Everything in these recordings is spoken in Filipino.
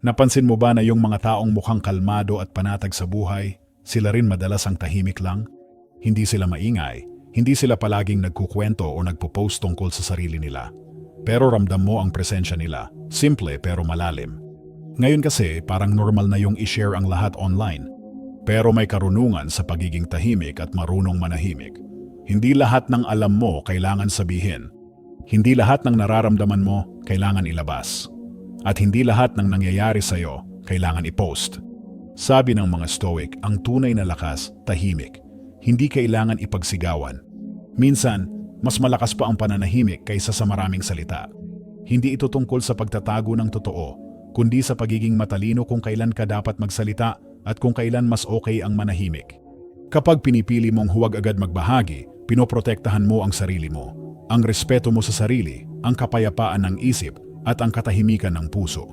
Napansin mo ba na yung mga taong mukhang kalmado at panatag sa buhay, sila rin madalas ang tahimik lang? Hindi sila maingay, hindi sila palaging nagkukwento o nagpo-post tungkol sa sarili nila. Pero ramdam mo ang presensya nila, simple pero malalim. Ngayon kasi parang normal na yung i-share ang lahat online. Pero may karunungan sa pagiging tahimik at marunong manahimik. Hindi lahat ng alam mo kailangan sabihin. Hindi lahat ng nararamdaman mo kailangan ilabas. At hindi lahat ng nangyayari sa'yo kailangan i-post. Sabi ng mga Stoic, ang tunay na lakas, tahimik. Hindi kailangan ipagsigawan. Minsan, mas malakas pa ang pananahimik kaysa sa maraming salita. Hindi ito tungkol sa pagtatago ng totoo, kundi sa pagiging matalino kung kailan ka dapat magsalita at kung kailan mas okay ang manahimik. Kapag pinipili mong huwag agad magbahagi, pinoprotektahan mo ang sarili mo, ang respeto mo sa sarili, ang kapayapaan ng isip, at ang katahimikan ng puso.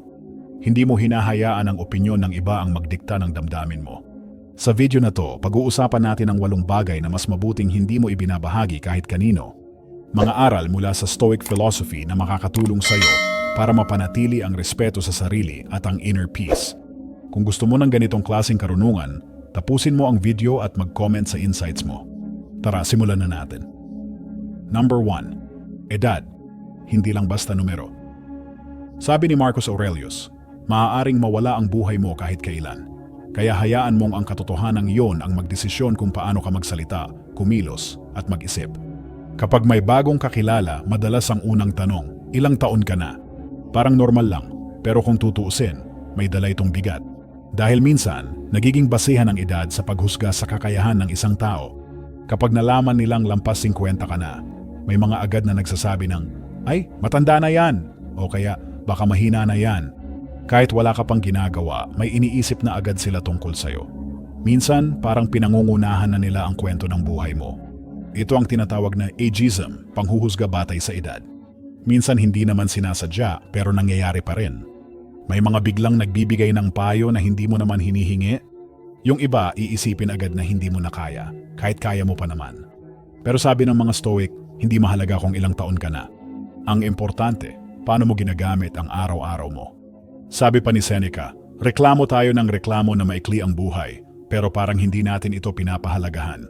Hindi mo hinahayaan ang opinyon ng iba ang magdikta ng damdamin mo. Sa video na to, pag-uusapan natin ang 8 bagay na mas mabuting hindi mo ibinabahagi kahit kanino. Mga aral mula sa Stoic philosophy na makakatulong sa iyo para mapanatili ang respeto sa sarili at ang inner peace. Kung gusto mo ng ganitong klaseng karunungan, tapusin mo ang video at mag-comment sa insights mo. Tara, simulan na natin. Number 1. Edad. Hindi lang basta numero. Sabi ni Marcus Aurelius, maaaring mawala ang buhay mo kahit kailan. Kaya hayaan mong ang katotohanan iyon ang magdesisyon kung paano ka magsalita, kumilos, at mag-isip. Kapag may bagong kakilala, madalas ang unang tanong, ilang taon ka na? Parang normal lang, pero kung tutuusin, may dala itong bigat. Dahil minsan, nagiging basihan ang edad sa paghusga sa kakayahan ng isang tao. Kapag nalaman nilang lampas 50 ka na, may mga agad na nagsasabi ng, ay, matanda na yan, o kaya, baka mahina na yan. Kahit wala ka pang ginagawa, may iniisip na agad sila tungkol sa'yo. Minsan, parang pinangungunahan na nila ang kwento ng buhay mo. Ito ang tinatawag na ageism, panghuhusga batay sa edad. Minsan hindi naman sinasadya, pero nangyayari pa rin. May mga biglang nagbibigay ng payo na hindi mo naman hinihingi. Yung iba, iisipin agad na hindi mo na kaya, kahit kaya mo pa naman. Pero sabi ng mga Stoic, hindi mahalaga kung ilang taon ka na. Ang importante, paano mo ginagamit ang araw-araw mo. Sabi pa ni Seneca, reklamo tayo ng reklamo na maikli ang buhay, pero parang hindi natin ito pinapahalagahan.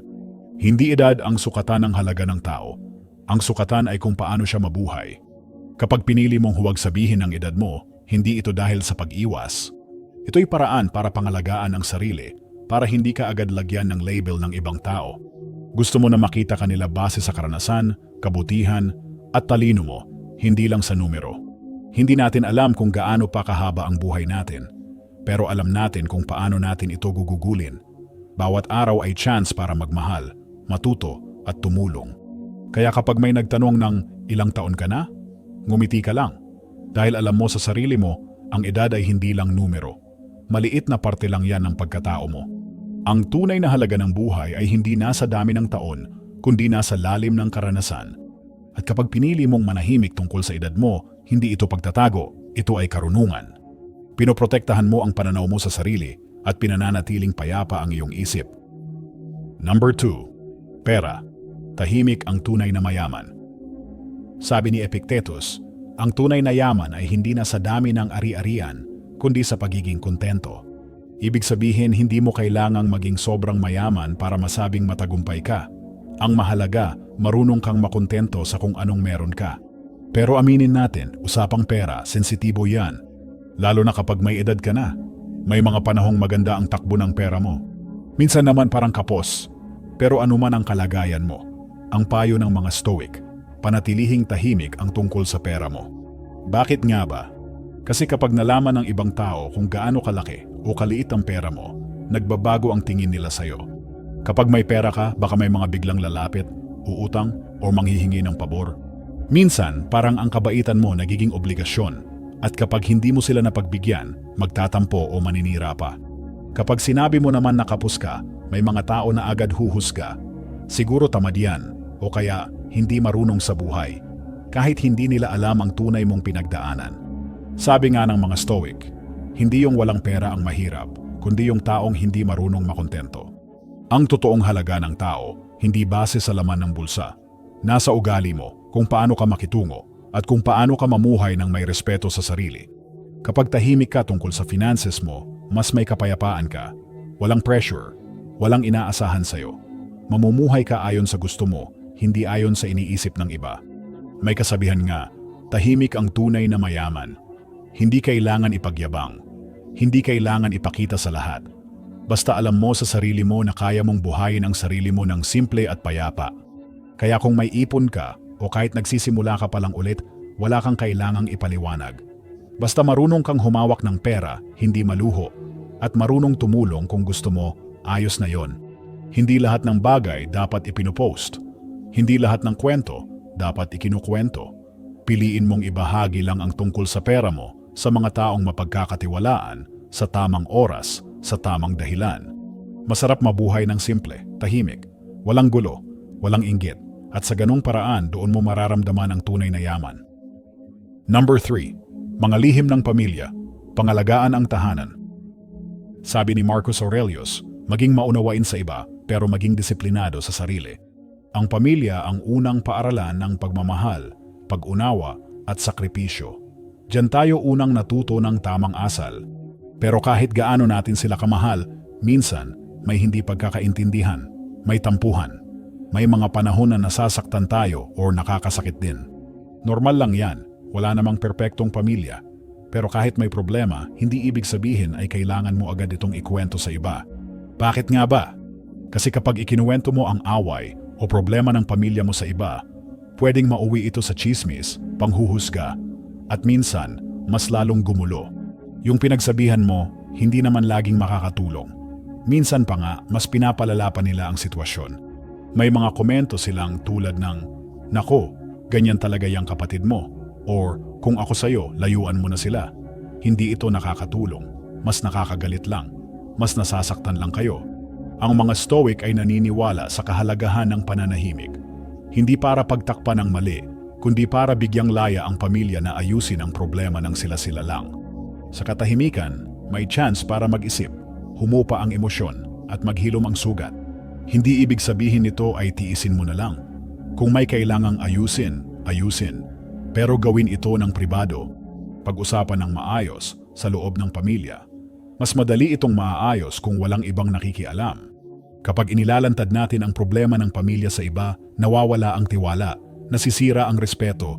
Hindi edad ang sukatan ng halaga ng tao. Ang sukatan ay kung paano siya mabuhay. Kapag pinili mong huwag sabihin ang edad mo, hindi ito dahil sa pag-iwas. Ito'y paraan para pangalagaan ang sarili, para hindi ka agad lagyan ng label ng ibang tao. Gusto mo na makita kanila base sa karanasan, kabutihan, at talino mo, hindi lang sa numero. Hindi natin alam kung gaano pa kahaba ang buhay natin, pero alam natin kung paano natin ito gugugulin. Bawat araw ay chance para magmahal, matuto at tumulong. Kaya kapag may nagtanong ng ilang taon ka na, ngumiti ka lang. Dahil alam mo sa sarili mo, ang edad ay hindi lang numero. Maliit na parte lang yan ng pagkatao mo. Ang tunay na halaga ng buhay ay hindi nasa dami ng taon, kundi nasa lalim ng karanasan. At kapag pinili mong manahimik tungkol sa edad mo, hindi ito pagtatago, ito ay karunungan. Pinoprotektahan mo ang pananaw mo sa sarili at pinananatiling payapa ang iyong isip. Number 2. Pera. Tahimik ang tunay na mayaman. Sabi ni Epictetus, ang tunay na yaman ay hindi na sa dami ng ari-arian, kundi sa pagiging kontento. Ibig sabihin, hindi mo kailangang maging sobrang mayaman para masabing matagumpay ka. Ang mahalaga, marunong kang makontento sa kung anong meron ka. Pero aminin natin, usapang pera, sensitibo yan. Lalo na kapag may edad ka na. May mga panahong maganda ang takbo ng pera mo. Minsan naman parang kapos. Pero anuman ang kalagayan mo, ang payo ng mga Stoic, panatilihing tahimik ang tungkol sa pera mo. Bakit nga ba? Kasi kapag nalaman ng ibang tao kung gaano kalaki o kaliit ang pera mo, nagbabago ang tingin nila sa'yo. Kapag may pera ka, baka may mga biglang lalapit, uutang o manghihingi ng pabor. Minsan, parang ang kabaitan mo nagiging obligasyon at kapag hindi mo sila napagbigyan, magtatampo o maninira pa. Kapag sinabi mo naman na kapos ka, may mga tao na agad huhusga. Siguro tamad yan o kaya hindi marunong sa buhay, kahit hindi nila alam ang tunay mong pinagdaanan. Sabi nga ng mga Stoic, hindi yung walang pera ang mahirap, kundi yung taong hindi marunong makontento. Ang totoong halaga ng tao, hindi base sa laman ng bulsa. Nasa ugali mo, kung paano ka makitungo, at kung paano ka mamuhay ng may respeto sa sarili. Kapag tahimik ka tungkol sa finances mo, mas may kapayapaan ka. Walang pressure, walang inaasahan sa'yo. Mamumuhay ka ayon sa gusto mo, hindi ayon sa iniisip ng iba. May kasabihan nga, tahimik ang tunay na mayaman. Hindi kailangan ipagyabang. Hindi kailangan ipakita sa lahat. Basta alam mo sa sarili mo na kaya mong buhayin ang sarili mo ng simple at payapa. Kaya kung may ipon ka o kahit nagsisimula ka pa lang ulit, wala kang kailangang ipaliwanag. Basta marunong kang humawak ng pera, hindi maluho. At marunong tumulong kung gusto mo, ayos na yon. Hindi lahat ng bagay dapat ipinupost. Hindi lahat ng kwento dapat ikinukwento. Piliin mong ibahagi lang ang tungkol sa pera mo sa mga taong mapagkakatiwalaan, sa tamang oras, sa tamang dahilan. Masarap mabuhay ng simple, tahimik, walang gulo, walang inggit, at sa ganung paraan doon mo mararamdaman ang tunay na yaman. Number 3. Mga lihim ng pamilya, pangalagaan ang tahanan. Sabi ni Marcus Aurelius, maging maunawain sa iba pero maging disiplinado sa sarili. Ang pamilya ang unang paaralan ng pagmamahal, pag-unawa at sakripisyo. Diyan tayo unang natuto ng tamang asal. Pero kahit gaano natin sila kamahal, minsan may hindi pagkakaintindihan, may tampuhan, may mga panahon na nasasaktan tayo o nakakasakit din. Normal lang yan, wala namang perpektong pamilya. Pero kahit may problema, hindi ibig sabihin ay kailangan mo agad itong ikwento sa iba. Bakit nga ba? Kasi kapag ikinuwento mo ang away o problema ng pamilya mo sa iba, pwedeng mauwi ito sa tsismis, panghuhusga, at minsan, mas lalong gumulo. Yung pinagsabihan mo, hindi naman laging makakatulong. Minsan pa nga, mas pinapalala pa nila ang sitwasyon. May mga komento silang tulad ng, "Nako, ganyan talaga yung kapatid mo." Or, "Kung ako sa'yo, layuan mo na sila." Hindi ito nakakatulong. Mas nakakagalit lang. Mas nasasaktan lang kayo. Ang mga Stoic ay naniniwala sa kahalagahan ng pananahimik. Hindi para pagtakpan ng mali, kundi para bigyang laya ang pamilya na ayusin ang problema ng sila-sila lang. Sa katahimikan, may chance para mag-isip, humupa ang emosyon, at maghilom ang sugat. Hindi ibig sabihin nito ay tiisin mo na lang. Kung may kailangang ayusin, ayusin. Pero gawin ito ng pribado. Pag-usapan ng maayos sa loob ng pamilya. Mas madali itong maaayos kung walang ibang nakikialam. Kapag inilalantad natin ang problema ng pamilya sa iba, nawawala ang tiwala, nasisira ang respeto,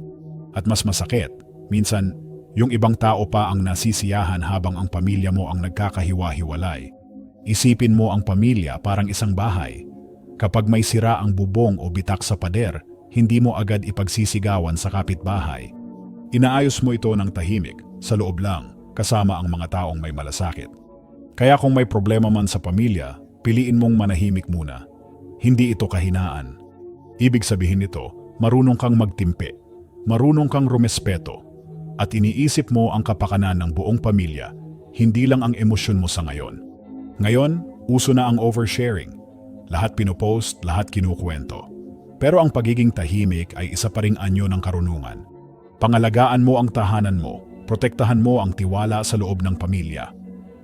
at mas masakit, minsan, yung ibang tao pa ang nasisiyahan habang ang pamilya mo ang nagkakahiwa-hiwalay. Isipin mo ang pamilya parang isang bahay. Kapag may sira ang bubong o bitak sa pader, hindi mo agad ipagsisigawan sa kapitbahay. Inaayos mo ito ng tahimik, sa loob lang, kasama ang mga taong may malasakit. Kaya kung may problema man sa pamilya, piliin mong manahimik muna. Hindi ito kahinaan. Ibig sabihin nito, marunong kang magtimpe, marunong kang rumespeto, at iniisip mo ang kapakanan ng buong pamilya, hindi lang ang emosyon mo sa ngayon. Ngayon, uso na ang oversharing. Lahat pinopost, lahat kinukwento. Pero ang pagiging tahimik ay isa pa ring anyo ng karunungan. Pangalagaan mo ang tahanan mo, protektahan mo ang tiwala sa loob ng pamilya.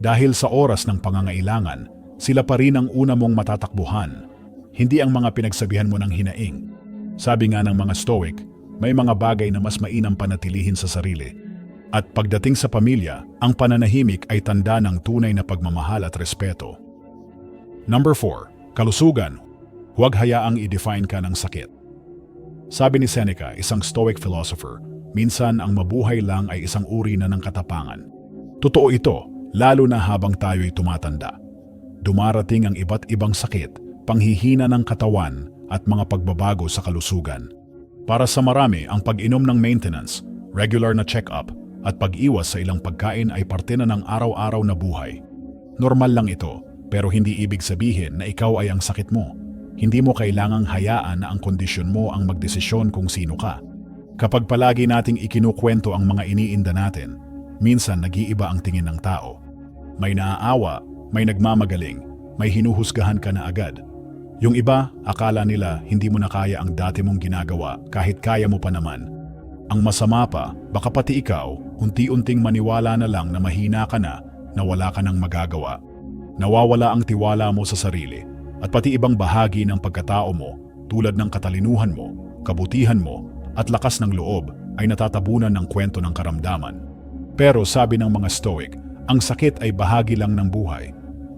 Dahil sa oras ng pangangailangan, sila pa rin ang una mong matatakbuhan, hindi ang mga pinagsabihan mo ng hinaing. Sabi nga ng mga Stoic, may mga bagay na mas mainam panatilihin sa sarili. At pagdating sa pamilya, ang pananahimik ay tanda ng tunay na pagmamahal at respeto. Number 4. Kalusugan. Huwag hayaang i-define ka ng sakit. Sabi ni Seneca, isang Stoic philosopher, minsan ang mabuhay lang ay isang uri na ng katapangan. Totoo ito, lalo na habang tayo'y tumatanda. Dumarating ang iba't ibang sakit, panghihina ng katawan at mga pagbabago sa kalusugan. Para sa marami, ang pag-inom ng maintenance, regular na check-up, at pag-iwas sa ilang pagkain ay parte na ng araw-araw na buhay. Normal lang ito, pero hindi ibig sabihin na ikaw ay ang sakit mo. Hindi mo kailangang hayaan na ang kondisyon mo ang magdesisyon kung sino ka. Kapag palagi nating ikinukwento ang mga iniinda natin, minsan nag-iiba ang tingin ng tao. May naaawa, may nagmamagaling, may hinuhusgahan ka na agad. Yung iba, akala nila hindi mo na kaya ang dati mong ginagawa kahit kaya mo pa naman. Ang masama pa, baka pati ikaw, unti-unting maniwala na lang na mahina ka na wala ka nang magagawa. Nawawala ang tiwala mo sa sarili at pati ibang bahagi ng pagkatao mo tulad ng katalinuhan mo, kabutihan mo at lakas ng loob ay natatabunan ng kwento ng karamdaman. Pero sabi ng mga Stoic, ang sakit ay bahagi lang ng buhay.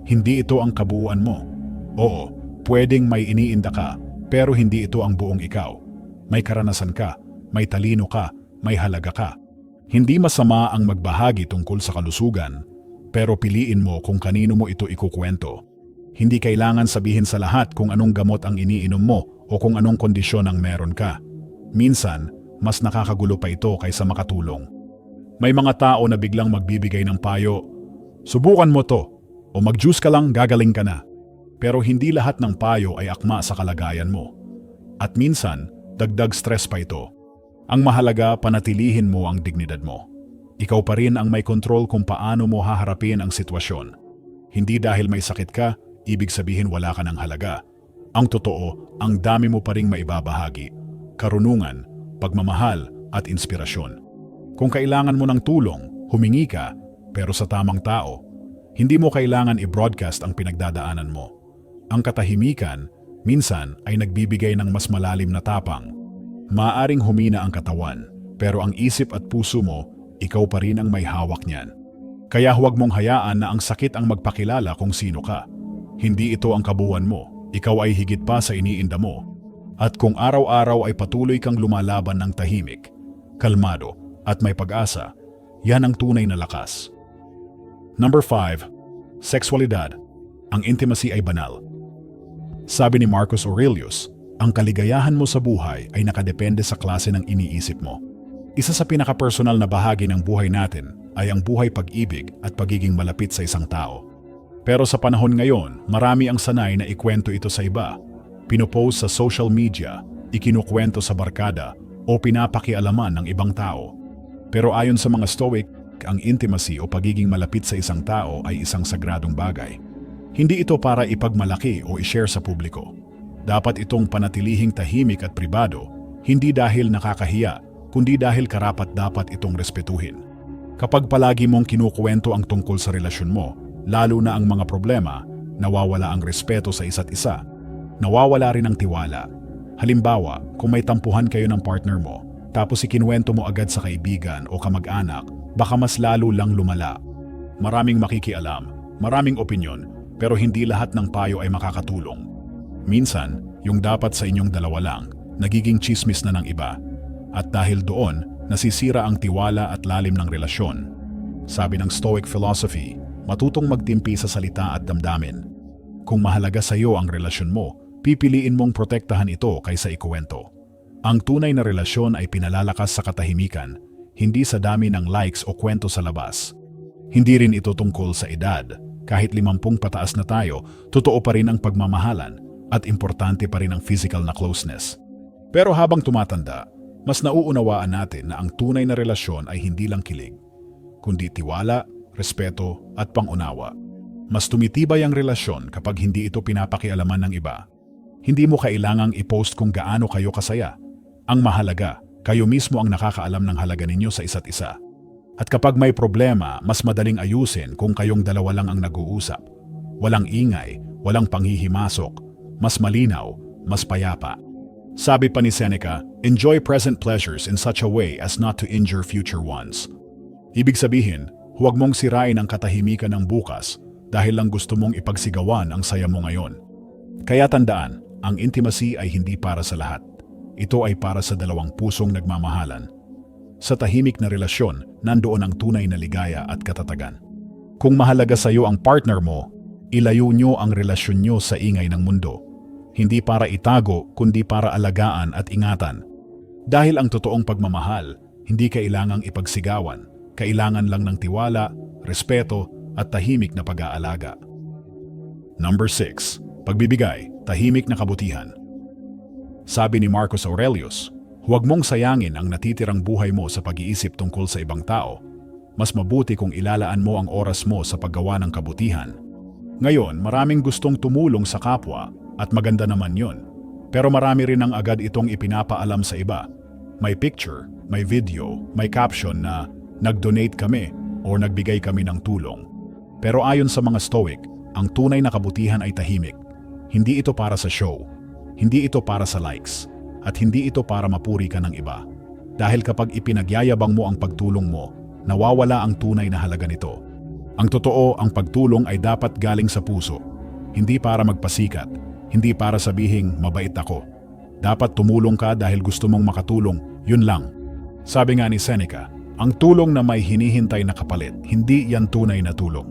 Hindi ito ang kabuuan mo. Oo, pwedeng may iniinda ka, pero hindi ito ang buong ikaw. May karanasan ka, may talino ka, may halaga ka. Hindi masama ang magbahagi tungkol sa kalusugan, pero piliin mo kung kanino mo ito ikukwento. Hindi kailangan sabihin sa lahat kung anong gamot ang iniinom mo o kung anong kondisyon ang meron ka. Minsan, mas nakakagulo pa ito kaysa makatulong. May mga tao na biglang magbibigay ng payo, subukan mo to, o mag-juice ka lang gagaling ka na. Pero hindi lahat ng payo ay akma sa kalagayan mo. At minsan, dagdag stress pa ito. Ang mahalaga, panatilihin mo ang dignidad mo. Ikaw pa rin ang may kontrol kung paano mo haharapin ang sitwasyon. Hindi dahil may sakit ka, ibig sabihin wala ka ng halaga. Ang totoo, ang dami mo pa ring maibabahagi. Karunungan, pagmamahal at inspirasyon. Kung kailangan mo ng tulong, humingi ka, pero sa tamang tao. Hindi mo kailangan i-broadcast ang pinagdadaanan mo. Ang katahimikan, minsan ay nagbibigay ng mas malalim na tapang. Maaring humina ang katawan, pero ang isip at puso mo, ikaw pa rin ang may hawak niyan. Kaya huwag mong hayaan na ang sakit ang magpakilala kung sino ka. Hindi ito ang kabuuan mo, ikaw ay higit pa sa iniinda mo. At kung araw-araw ay patuloy kang lumalaban ng tahimik, kalmado at may pag-asa, yan ang tunay na lakas. Number 5. Sexualidad. Ang intimacy ay banal. Sabi ni Marcus Aurelius, ang kaligayahan mo sa buhay ay nakadepende sa klase ng iniisip mo. Isa sa pinaka-personal na bahagi ng buhay natin ay ang buhay pag-ibig at pagiging malapit sa isang tao. Pero sa panahon ngayon, marami ang sanay na ikwento ito sa iba. Pinopost sa social media, ikinukwento sa barkada o pinapakialaman ng ibang tao. Pero ayon sa mga Stoic, ang intimacy o pagiging malapit sa isang tao ay isang sagradong bagay. Hindi ito para ipagmalaki o i-share sa publiko. Dapat itong panatilihing tahimik at pribado, hindi dahil nakakahiya, kundi dahil karapat-dapat itong respetuhin. Kapag palagi mong kinukuwento ang tungkol sa relasyon mo, lalo na ang mga problema, nawawala ang respeto sa isa't isa. Nawawala rin ang tiwala. Halimbawa, kung may tampuhan kayo ng partner mo, tapos ikinuwento mo agad sa kaibigan o kamag-anak, baka mas lalo lang lumala. Maraming makikialam, maraming opinyon, pero hindi lahat ng payo ay makakatulong. Minsan, yung dapat sa inyong dalawa lang, nagiging chismis na ng iba. At dahil doon, nasisira ang tiwala at lalim ng relasyon. Sabi ng Stoic philosophy, matutong magtimpi sa salita at damdamin. Kung mahalaga sa iyo ang relasyon mo, pipiliin mong protektahan ito kaysa ikuwento. Ang tunay na relasyon ay pinalalakas sa katahimikan, hindi sa dami ng likes o kwento sa labas. Hindi rin ito tungkol sa edad. Kahit 50 pataas na tayo, totoo pa rin ang pagmamahalan at importante pa rin ang physical na closeness. Pero habang tumatanda, mas nauunawaan natin na ang tunay na relasyon ay hindi lang kilig, kundi tiwala, respeto at pangunawa. Mas tumitibay ang relasyon kapag hindi ito pinapakialaman ng iba. Hindi mo kailangang i-post kung gaano kayo kasaya. Ang mahalaga, kayo mismo ang nakakaalam ng halaga ninyo sa isa't isa. At kapag may problema, mas madaling ayusin kung kayong dalawa lang ang nag-uusap. Walang ingay, walang panghihimasok, mas malinaw, mas payapa. Sabi pa ni Seneca, enjoy present pleasures in such a way as not to injure future ones. Ibig sabihin, huwag mong sirain ang katahimikan ng bukas dahil lang gusto mong ipagsigawan ang saya mo ngayon. Kaya tandaan, ang intimacy ay hindi para sa lahat. Ito ay para sa dalawang pusong nagmamahalan. Sa tahimik na relasyon, nandoon ang tunay na ligaya at katatagan. Kung mahalaga sa iyo ang partner mo, ilayo nyo ang relasyon nyo sa ingay ng mundo. Hindi para itago, kundi para alagaan at ingatan. Dahil ang totoong pagmamahal, hindi kailangang ipagsigawan. Kailangan lang ng tiwala, respeto at tahimik na pag-aalaga. Number 6. Pagbibigay, tahimik na kabutihan. Sabi ni Marcus Aurelius, huwag mong sayangin ang natitirang buhay mo sa pag-iisip tungkol sa ibang tao. Mas mabuti kung ilalaan mo ang oras mo sa paggawa ng kabutihan. Ngayon, maraming gustong tumulong sa kapwa at maganda naman yon. Pero marami rin ang agad itong ipinapaalam sa iba. May picture, may video, may caption na nag-donate kami o nagbigay kami ng tulong. Pero ayon sa mga Stoic, ang tunay na kabutihan ay tahimik. Hindi ito para sa show. Hindi ito para sa likes. At hindi ito para mapuri ka ng iba. Dahil kapag ipinagyayabang mo ang pagtulong mo, nawawala ang tunay na halaga nito. Ang totoo, ang pagtulong ay dapat galing sa puso. Hindi para magpasikat, hindi para sabihing mabait ako. Dapat tumulong ka dahil gusto mong makatulong, yun lang. Sabi nga ni Seneca, ang tulong na may hinihintay na kapalit, hindi yan tunay na tulong.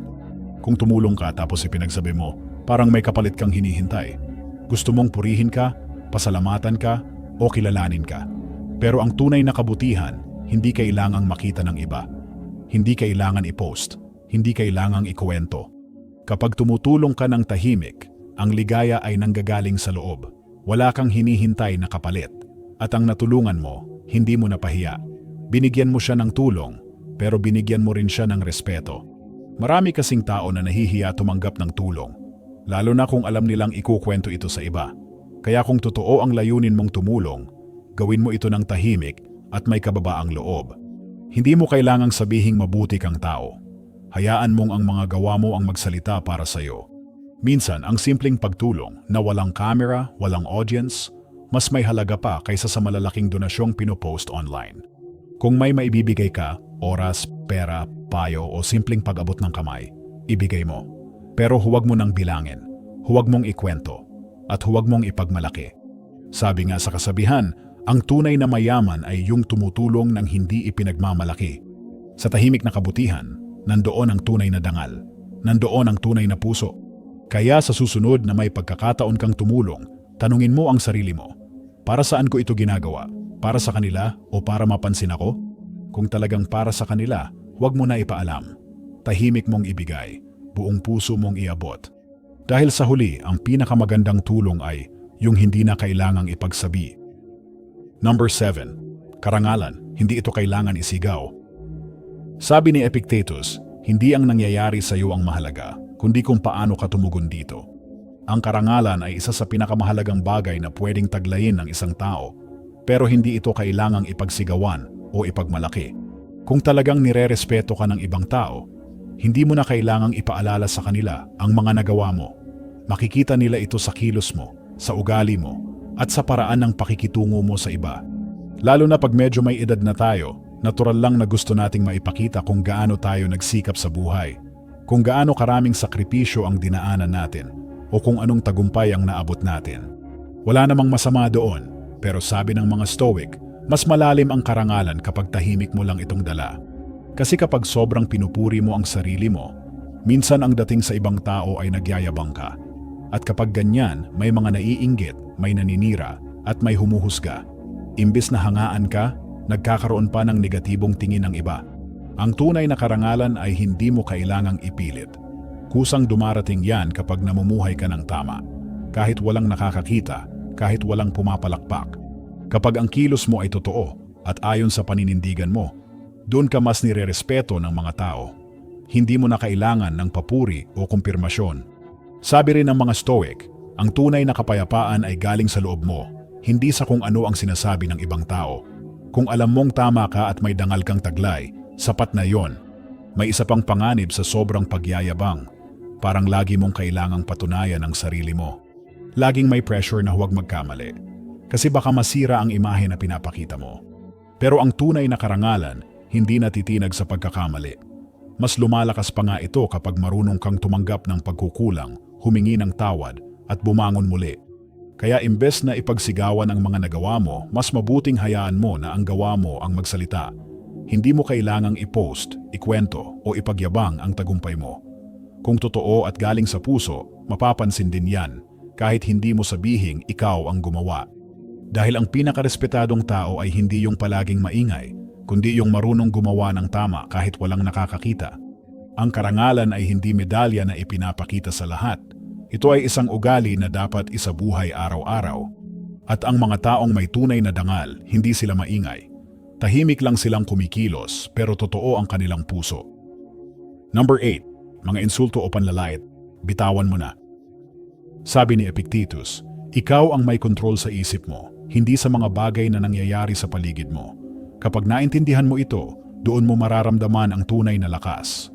Kung tumulong ka tapos ipinagsabi mo, parang may kapalit kang hinihintay. Gusto mong purihin ka, pasalamatan ka, o kilalanin ka. Pero ang tunay na kabutihan, hindi kailangang makita ng iba. Hindi kailangan i-post, hindi kailangang ikuwento. Kapag tumutulong ka ng tahimik, ang ligaya ay nanggagaling sa loob. Wala kang hinihintay na kapalit. At ang natulungan mo, hindi mo napahiya. Binigyan mo siya ng tulong, pero binigyan mo rin siya ng respeto. Marami kasing tao na nahihiya tumanggap ng tulong, lalo na kung alam nilang ikukwento ito sa iba. Kaya kung totoo ang layunin mong tumulong, gawin mo ito ng tahimik at may kababaang loob. Hindi mo kailangang sabihing mabuti kang tao. Hayaan mong ang mga gawa mo ang magsalita para sa iyo. Minsan, ang simpleng pagtulong na walang camera, walang audience, mas may halaga pa kaysa sa malalaking donasyong pinopost online. Kung may maibibigay ka, oras, pera, payo o simpleng pag-abot ng kamay, ibigay mo. Pero huwag mo nang bilangin, huwag mong ikwento, at huwag mong ipagmalaki. Sabi nga sa kasabihan, ang tunay na mayaman ay yung tumutulong ng hindi ipinagmamalaki. Sa tahimik na kabutihan, nandoon ang tunay na dangal, nandoon ang tunay na puso. Kaya sa susunod na may pagkakataon kang tumulong, tanungin mo ang sarili mo, para saan ko ito ginagawa? Para sa kanila o para mapansin ako? Kung talagang para sa kanila, huwag mo na ipaalam. Tahimik mong ibigay, buong puso mong iabot. Dahil sa huli, ang pinakamagandang tulong ay yung hindi na kailangang ipagsabi. Number 7. Karangalan, hindi ito kailangan isigaw. Sabi ni Epictetus, hindi ang nangyayari sa iyo ang mahalaga, kundi kung paano ka tumugon dito. Ang karangalan ay isa sa pinakamahalagang bagay na pwedeng taglayin ng isang tao, pero hindi ito kailangang ipagsigawan o ipagmalaki. Kung talagang nirerespeto ka ng ibang tao, hindi mo na kailangang ipaalala sa kanila ang mga nagawa mo. Makikita nila ito sa kilos mo, sa ugali mo, at sa paraan ng pakikitungo mo sa iba. Lalo na pag medyo may edad na tayo, natural lang na gusto nating maipakita kung gaano tayo nagsikap sa buhay, kung gaano karaming sakripisyo ang dinaanan natin, o kung anong tagumpay ang naabot natin. Wala namang masama doon, pero sabi ng mga Stoic, mas malalim ang karangalan kapag tahimik mo lang itong dala. Kasi kapag sobrang pinupuri mo ang sarili mo, minsan ang dating sa ibang tao ay nagyayabang ka. At kapag ganyan, may mga naiinggit, may naninira, at may humuhusga. Imbis na hangaan ka, nagkakaroon pa ng negatibong tingin ng iba. Ang tunay na karangalan ay hindi mo kailangang ipilit. Kusang dumarating yan kapag namumuhay ka ng tama. Kahit walang nakakakita, kahit walang pumapalakpak. Kapag ang kilos mo ay totoo at ayon sa paninindigan mo, doon ka mas nirerespeto ng mga tao. Hindi mo na kailangan ng papuri o kumpirmasyon. Sabi rin ng mga Stoic, ang tunay na kapayapaan ay galing sa loob mo, hindi sa kung ano ang sinasabi ng ibang tao. Kung alam mong tama ka at may dangal kang taglay, sapat na yon. May isa pang panganib sa sobrang pagyayabang. Parang lagi mong kailangang patunayan ang sarili mo. Laging may pressure na huwag magkamali. Kasi baka masira ang imahe na pinapakita mo. Pero ang tunay na karangalan, hindi natitinag sa pagkakamali. Mas lumalakas pa nga ito kapag marunong kang tumanggap ng pagkukulang, humingi ng tawad, at bumangon muli. Kaya imbes na ipagsigawan ang mga nagawa mo, mas mabuting hayaan mo na ang gawa mo ang magsalita. Hindi mo kailangang i-post, ikwento, o ipagyabang ang tagumpay mo. Kung totoo at galing sa puso, mapapansin din yan, kahit hindi mo sabihing ikaw ang gumawa. Dahil ang pinakarespetadong tao ay hindi yung palaging maingay, kundi yung marunong gumawa ng tama kahit walang nakakakita. Ang karangalan ay hindi medalya na ipinapakita sa lahat. Ito ay isang ugali na dapat isabuhay araw-araw. At ang mga taong may tunay na dangal, hindi sila maingay. Tahimik lang silang kumikilos pero totoo ang kanilang puso. Number 8. Mga insulto o panlalait, bitawan mo na. Sabi ni Epictetus, ikaw ang may kontrol sa isip mo, hindi sa mga bagay na nangyayari sa paligid mo. Kapag naintindihan mo ito, doon mo mararamdaman ang tunay na lakas.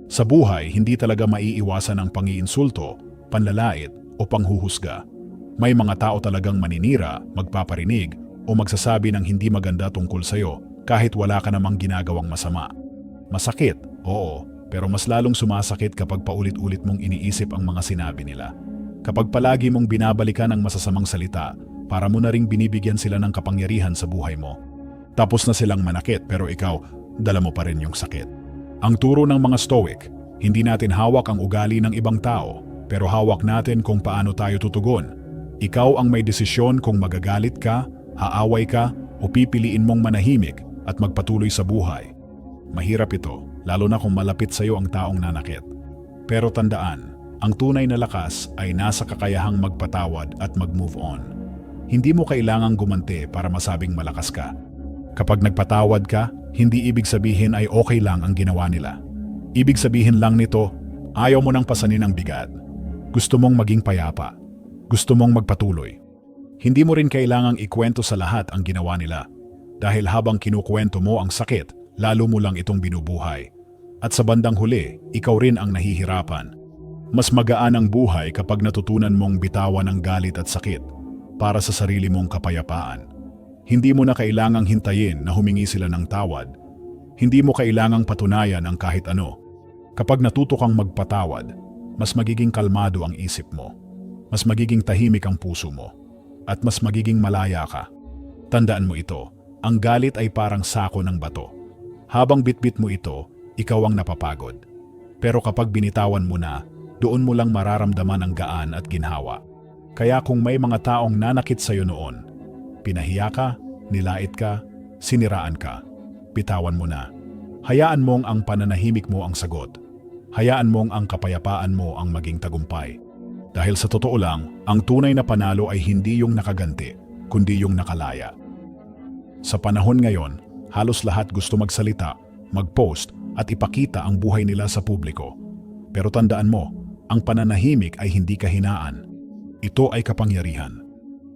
Sa buhay, hindi talaga maiiwasan ang pangiinsulto, panlalait o panghuhusga. May mga tao talagang maninira, magpaparinig o magsasabi ng hindi maganda tungkol sa'yo kahit wala ka namang ginagawang masama. Masakit, oo, pero mas lalong sumasakit kapag paulit-ulit mong iniisip ang mga sinabi nila. Kapag palagi mong binabalikan ang masasamang salita, para mo na ring binibigyan sila ng kapangyarihan sa buhay mo. Tapos na silang manakit pero ikaw, dala mo pa rin yung sakit. Ang turo ng mga Stoic, hindi natin hawak ang ugali ng ibang tao, pero hawak natin kung paano tayo tutugon. Ikaw ang may desisyon kung magagalit ka, haaway ka, o pipiliin mong manahimik at magpatuloy sa buhay. Mahirap ito, lalo na kung malapit sa iyo ang taong nanakit. Pero tandaan, ang tunay na lakas ay nasa kakayahang magpatawad at mag-move on. Hindi mo kailangang gumante para masabing malakas ka. Kapag nagpatawad ka, hindi ibig sabihin ay okay lang ang ginawa nila. Ibig sabihin lang nito, ayaw mo nang pasanin ang bigat. Gusto mong maging payapa. Gusto mong magpatuloy. Hindi mo rin kailangang ikwento sa lahat ang ginawa nila. Dahil habang kinukwento mo ang sakit, lalo mo lang itong binubuhay. At sa bandang huli, ikaw rin ang nahihirapan. Mas magaan ang buhay kapag natutunan mong bitawan ang galit at sakit para sa sarili mong kapayapaan. Hindi mo na kailangang hintayin na humingi sila ng tawad. Hindi mo kailangang patunayan ang kahit ano. Kapag natuto kang magpatawad, mas magiging kalmado ang isip mo. Mas magiging tahimik ang puso mo. At mas magiging malaya ka. Tandaan mo ito, ang galit ay parang sako ng bato. Habang bitbit mo ito, ikaw ang napapagod. Pero kapag binitawan mo na, doon mo lang mararamdaman ang gaan at ginhawa. Kaya kung may mga taong nanakit sa'yo noon, pinahiya ka, nilait ka, siniraan ka, bitawan mo na. Hayaan mong ang pananahimik mo ang sagot. Hayaan mong ang kapayapaan mo ang maging tagumpay. Dahil sa totoo lang, ang tunay na panalo ay hindi yung nakaganti, kundi yung nakalaya. Sa panahon ngayon, halos lahat gusto magsalita, mag-post at ipakita ang buhay nila sa publiko. Pero tandaan mo, ang pananahimik ay hindi kahinaan. Ito ay kapangyarihan.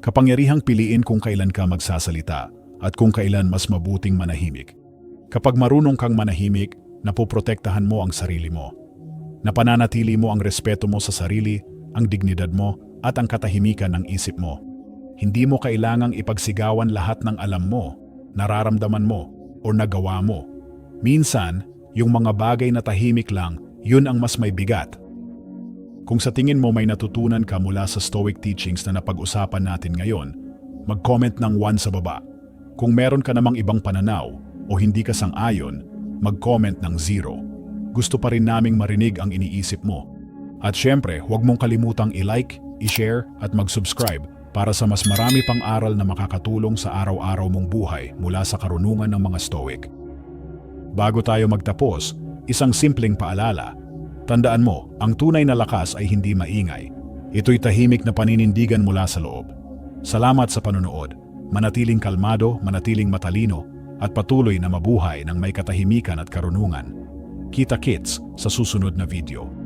Kapangyarihang piliin kung kailan ka magsasalita at kung kailan mas mabuting manahimik. Kapag marunong kang manahimik, napoprotektahan mo ang sarili mo. Napananatili mo ang respeto mo sa sarili, ang dignidad mo at ang katahimikan ng isip mo. Hindi mo kailangang ipagsigawan lahat ng alam mo, nararamdaman mo o nagawa mo. Minsan, yung mga bagay na tahimik lang, yun ang mas may bigat. Kung sa tingin mo may natutunan ka mula sa Stoic teachings na napag-usapan natin ngayon, mag-comment ng 1 sa baba. Kung meron ka namang ibang pananaw o hindi ka sang-ayon, mag-comment ng 0. Gusto pa rin naming marinig ang iniisip mo. At syempre, huwag mong kalimutang i-like, i-share at mag-subscribe para sa mas marami pang aral na makakatulong sa araw-araw mong buhay mula sa karunungan ng mga Stoic. Bago tayo magtapos, isang simpleng paalala. Tandaan mo, ang tunay na lakas ay hindi maingay. Ito'y tahimik na paninindigan mula sa loob. Salamat sa panonood. Manatiling kalmado, manatiling matalino, at patuloy na mabuhay ng may katahimikan at karunungan. Kita-kits sa susunod na video.